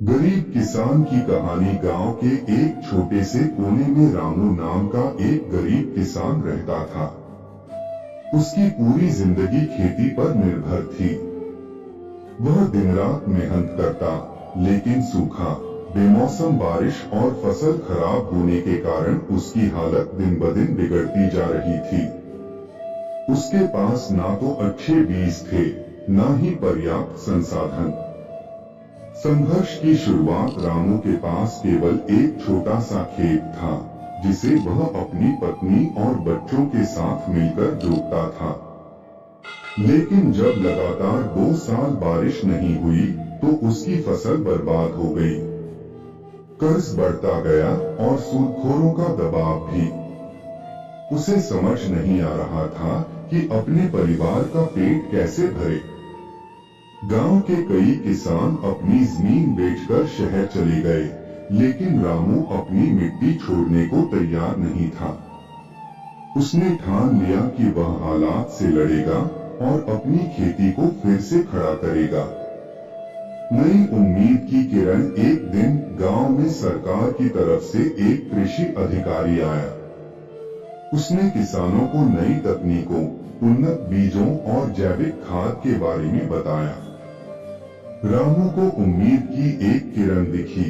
गरीब किसान की कहानी। गांव के एक छोटे से कोने में रामू नाम का एक गरीब किसान रहता था। उसकी पूरी जिंदगी खेती पर निर्भर थी। वह दिन रात मेहनत करता, लेकिन सूखा, बेमौसम बारिश और फसल खराब होने के कारण उसकी हालत दिन ब दिन बिगड़ती जा रही थी। उसके पास ना तो अच्छे बीज थे, ना ही पर्याप्त संसाधन। संघर्ष की शुरुआत रामू के पास केवल एक छोटा सा खेत था, जिसे वह अपनी पत्नी और बच्चों के साथ मिलकर जोतता था। लेकिन जब लगातार 2 साल बारिश नहीं हुई, तो उसकी फसल बर्बाद हो गई। कर्ज बढ़ता गया और सूदखोरों का दबाव भी। उसे समझ नहीं आ रहा था कि अपने परिवार का पेट कैसे भरे। गांव के कई किसान अपनी जमीन बेचकर शहर चले गए, लेकिन रामू अपनी मिट्टी छोड़ने को तैयार नहीं था। उसने ठान लिया कि वह हालात से लड़ेगा और अपनी खेती को फिर से खड़ा करेगा। नई उम्मीद की किरण। एक दिन गांव में सरकार की तरफ से एक कृषि अधिकारी आया। उसने किसानों को नई तकनीकों, उन्नत बीजों और जैविक खाद के बारे में बताया। रामू को उम्मीद की एक किरण दिखी।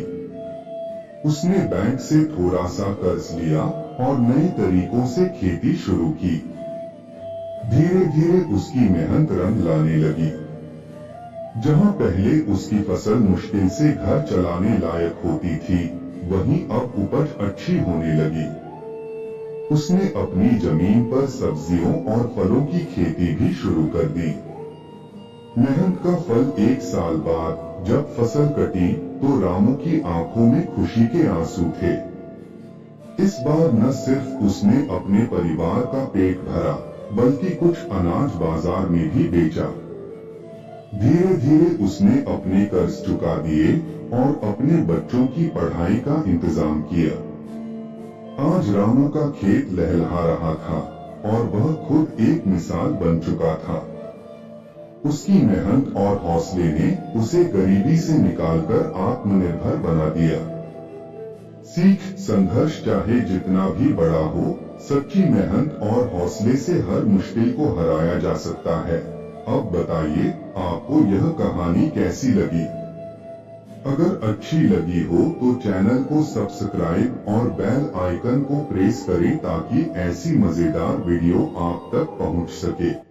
उसने बैंक से थोड़ा सा कर्ज लिया और नए तरीकों से खेती शुरू की। धीरे धीरे उसकी मेहनत रंग लाने लगी। जहां पहले उसकी फसल मुश्किल से घर चलाने लायक होती थी, वहीं अब उपज अच्छी होने लगी। उसने अपनी जमीन पर सब्जियों और फलों की खेती भी शुरू कर दी। मेहनत का फल 1 साल बाद जब फसल कटी, तो रामू की आंखों में खुशी के आंसू थे। इस बार न सिर्फ उसने अपने परिवार का पेट भरा, बल्कि कुछ अनाज बाजार में भी बेचा। धीरे धीरे उसने अपने कर्ज चुका दिए और अपने बच्चों की पढ़ाई का इंतजाम किया। आज रामू का खेत लहलहा रहा था और वह खुद एक मिसाल बन चुका था। उसकी मेहनत और हौसले ने उसे गरीबी से निकालकर आत्मनिर्भर बना दिया। सीख। संघर्ष चाहे जितना भी बड़ा हो, सच्ची मेहनत और हौसले से हर मुश्किल को हराया जा सकता है। अब बताइए, आपको यह कहानी कैसी लगी? अगर अच्छी लगी हो तो चैनल को सब्सक्राइब और बेल आइकन को प्रेस करें ताकि ऐसी मजेदार वीडियो आप तक पहुंच सके।